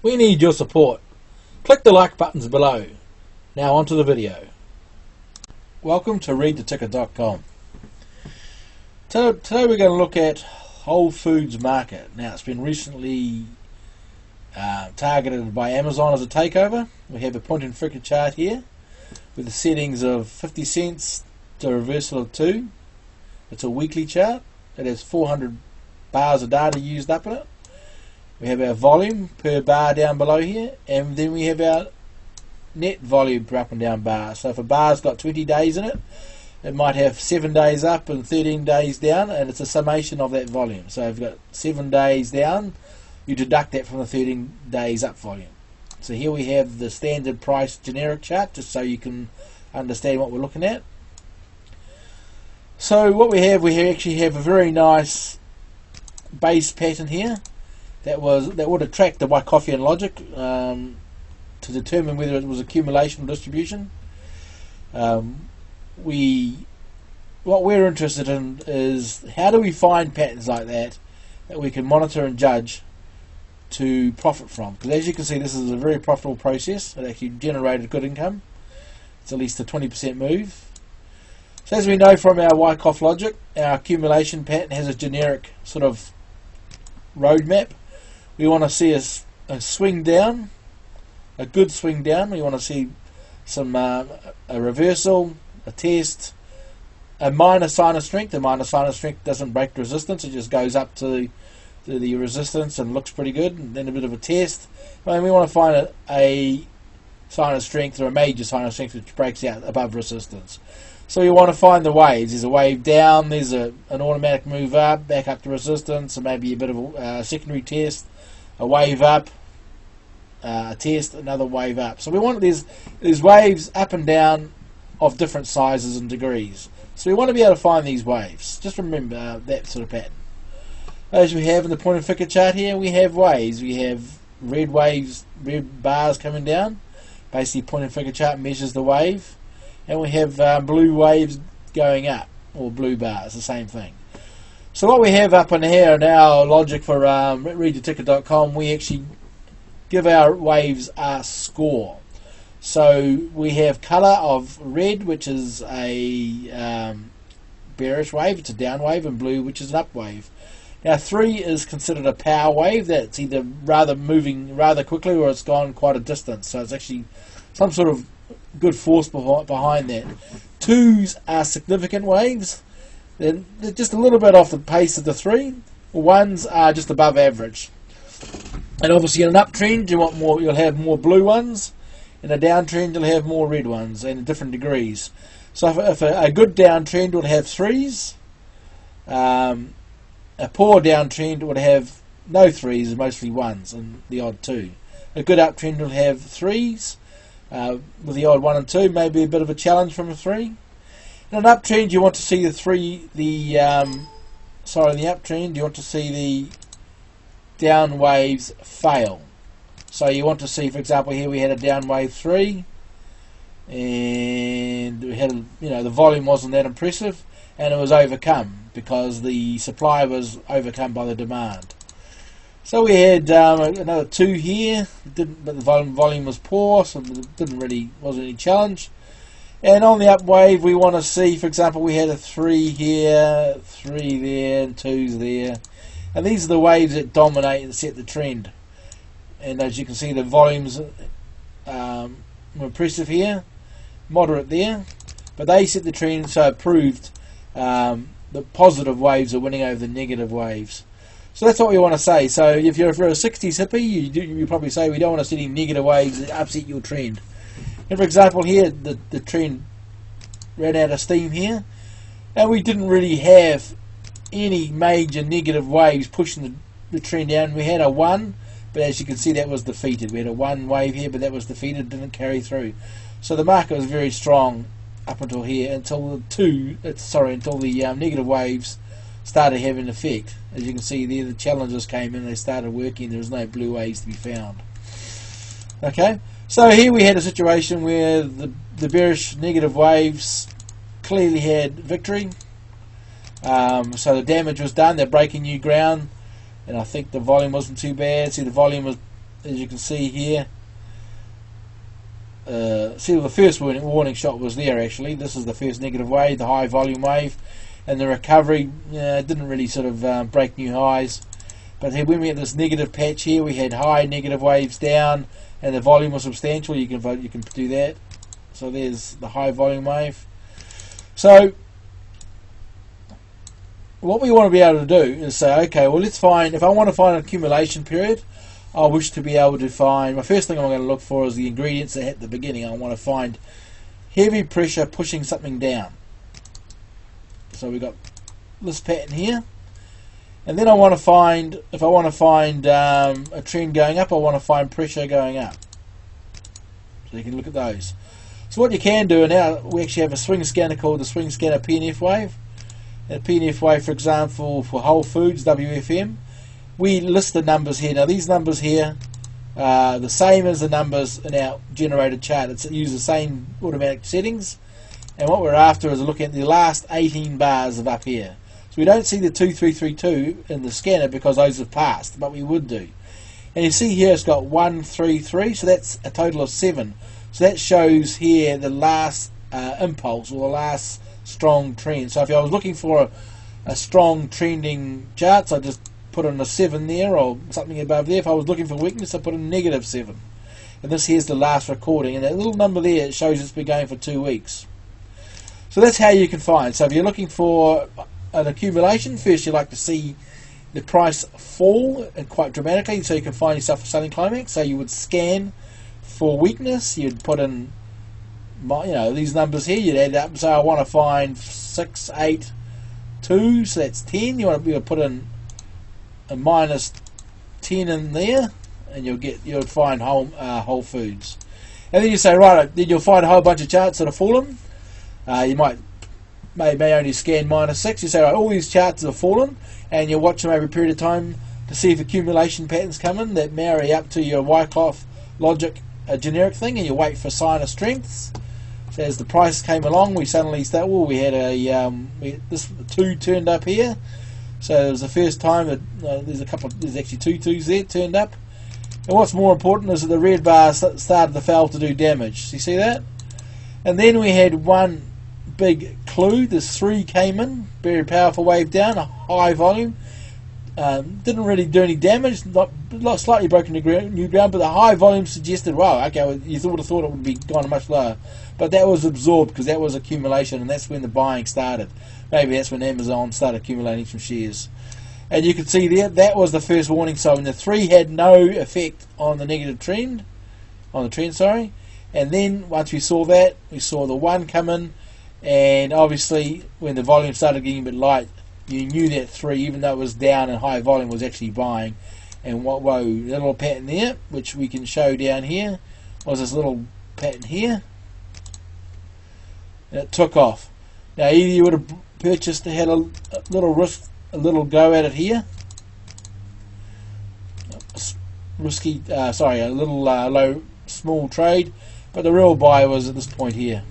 We need your support. Click the like buttons below. Now onto the video. Welcome to readtheticker.com. Today we're going to look at Whole Foods market. Now it's been recently targeted by Amazon as a takeover. We have a point and figure chart here with the settings of 50 cents to a reversal of 2. It's a weekly chart. It has 400 bars of data used up in it. We have our volume per bar down below here, and then we have our net volume per up and down bar. So if a bar's got 20 days in it, it might have 7 days up and 13 days down, and it's a summation of that volume. So if you've got 7 days down, you deduct that from the 13 days up volume. So here we have the standard price generic chart, just so you can understand what we're looking at. So what we actually have a very nice base pattern here that would attract the Wykoffian logic to determine whether it was accumulation or distribution. What we're interested in is how do we find patterns like that we can monitor and judge to profit from. Because as you can see, this is a very profitable process. It actually generated good income. It's at least a 20% move. So as we know from our Wyckoff logic, our accumulation pattern has a generic sort of roadmap. We want to see a swing down, a good swing down. We want to see some a reversal, a test, a minor sign of strength. A minor sign of strength doesn't break resistance; it just goes up to the resistance and looks pretty good. And then a bit of a test. And we want to find a sign of strength or a major sign of strength which breaks out above resistance. So we want to find the waves. There's a wave down. There's an automatic move up, back up to resistance, and maybe a bit of a secondary test. A wave up, a test, another wave up. So we want these waves up and down of different sizes and degrees. So we want to be able to find these waves. Just remember that sort of pattern. As we have in the point and figure chart here, we have waves. We have red waves, red bars coming down. Basically, point and figure chart measures the wave. And we have blue waves going up, or blue bars, the same thing. So what we have up in here in our logic for readtheticker.com, we actually give our waves a score. So we have colour of red, which is a bearish wave, it's a down wave, and blue, which is an up wave. Now 3 is considered a power wave, that's either moving rather quickly or it's gone quite a distance. So it's actually some sort of good force behind that. 2s are significant waves. They're just a little bit off the pace of the 3. 1s are just above average. And obviously in an uptrend you'll have more blue ones. In a downtrend you'll have more red ones, and different degrees. So if a good downtrend would have 3s, a poor downtrend would have no 3s, mostly 1s, and the odd 2. A good uptrend will have 3s, with the odd 1 and 2, maybe a bit of a challenge from a 3. In an uptrend, you want to see the uptrend, you want to see the down waves fail. So you want to see, for example, here we had a down wave 3, and we had, the volume wasn't that impressive, and it was overcome because the supply was overcome by the demand. So we had another 2 here, but the volume was poor, so it wasn't any challenge. And on the up wave, we want to see, for example, we had a 3 here, 3 there, and 2s there. And these are the waves that dominate and set the trend. And as you can see, the volumes were impressive here, moderate there. But they set the trend, so it proved the positive waves are winning over the negative waves. So that's what we want to say. So if you're a 60s hippie, you probably say we don't want to see any negative waves that upset your trend. And for example here, the trend ran out of steam here, and we didn't really have any major negative waves pushing the trend down. We had a 1, but as you can see that was defeated. We had a 1 wave here, but that was defeated, didn't carry through. So the market was very strong up until here, until the negative waves started having effect. As you can see there, the challenges came in, they started working, there was no blue waves to be found. Okay, so here we had a situation where the bearish negative waves clearly had victory. So the damage was done, they're breaking new ground, and I think the volume wasn't too bad. See, the volume was as you can see here. See, the first warning shot was there actually. This is the first negative wave, the high volume wave, and the recovery didn't really sort of break new highs. But when we had this negative patch here, we had high negative waves down, and the volume was substantial. You can do that. So there's the high volume wave. So what we want to be able to do is say, okay, well, let's find, if I want to find an accumulation period, I wish to be able to find, my first thing I'm going to look for is the ingredients at the beginning. I want to find heavy pressure pushing something down. So we've got this pattern here. And then I want to find, if I want to find a trend going up, I want to find pressure going up. So you can look at those. So what you can do, now we actually have a swing scanner called the swing scanner PNF wave. A PNF wave, for example, for Whole Foods, WFM. We list the numbers here. Now these numbers here are the same as the numbers in our generated chart. It uses the same automatic settings. And what we're after is looking at the last 18 bars of up here. So we don't see the 2332 in the scanner because those have passed, but we would do. And you see here it's got 133, so that's a total of 7. So that shows here the last impulse, or the last strong trend. So if I was looking for a strong trending chart, so I just put in a 7 there, or something above there. If I was looking for weakness, I put in -7. And this here's the last recording, and that little number there, it shows it's been going for 2 weeks. So that's how you can find. So if you're looking for an accumulation, first you like to see the price fall quite dramatically, so you can find yourself a selling climax. So you would scan for weakness. You'd put in, these numbers here. You'd add up. So I want to find 6, 8, 2. So that's 10. You want to put in a -10 in there, and you'll find Whole Foods. And then you say, right, then you'll find a whole bunch of charts that have fallen. You may only scan -6. You say, right, all these charts have fallen, and you watch them over a period of time to see if accumulation patterns come in that marry up to your Wyckoff logic generic thing, and you wait for sign of strengths. So as the price came along, we suddenly start. Well, we had this 2 turned up here. So it was the first time that there's actually 2 2s there turned up. And what's more important is that the red bar started to fail to do damage. So you see that? And then we had one big clue. This 3 came in, very powerful wave down, a high volume. Didn't really do any damage, not slightly broken new ground, but the high volume suggested, wow, okay, well, you would have thought it would be gone much lower. But that was absorbed because that was accumulation, and that's when the buying started. Maybe that's when Amazon started accumulating some shares. And you can see there, that was the first warning sign. The 3 had no effect on the negative trend, and then once we saw that, we saw the 1 come in, and obviously when the volume started getting a bit light, you knew that 3, even though it was down in high volume, was actually buying. And whoa, that little pattern there, which we can show down here, was this little pattern here, and it took off. Now either you would have purchased, had a little risk, a little go at it here, risky, a little low, small trade, but the real buy was at this point here.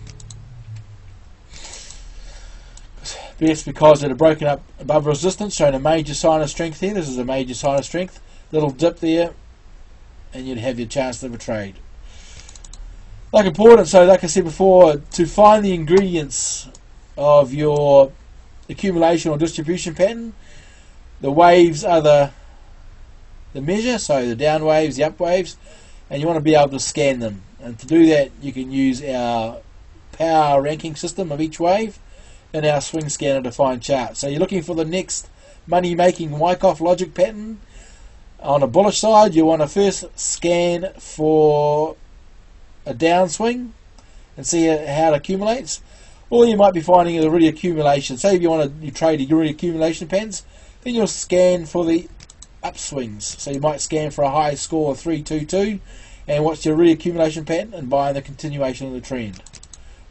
Yes, because it had broken up above resistance, showing a major sign of strength here. This is a major sign of strength. Little dip there, and you'd have your chance of a trade. Like important, so like I said before, to find the ingredients of your accumulation or distribution pattern, the waves are the measure, so the down waves, the up waves, and you want to be able to scan them. And to do that, you can use our power ranking system of each wave in our swing scanner to find charts. So you're looking for the next money-making Wyckoff logic pattern. On a bullish side, you want to first scan for a downswing and see how it accumulates. Or you might be finding the reaccumulation. Say if you trade your reaccumulation patterns, then you'll scan for the upswings. So you might scan for a high score of 322 and watch your reaccumulation pattern and buy the continuation of the trend.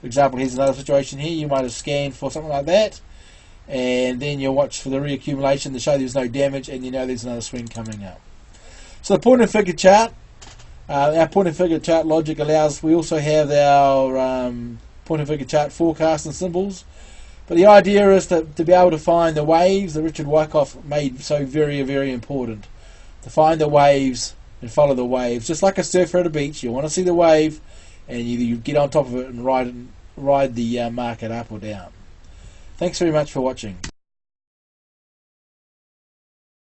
For example, here's another situation here. You might have scanned for something like that, and then you'll watch for the reaccumulation to show there's no damage, and you know there's another swing coming up. So the point and figure chart, our point and figure chart logic allows, we also have our point and figure chart forecast and symbols. But the idea is to be able to find the waves that Richard Wyckoff made so very, very important. To find the waves and follow the waves. Just like a surfer at a beach, you want to see the wave, and you get on top of it and ride the market up or down. Thanks very much for watching.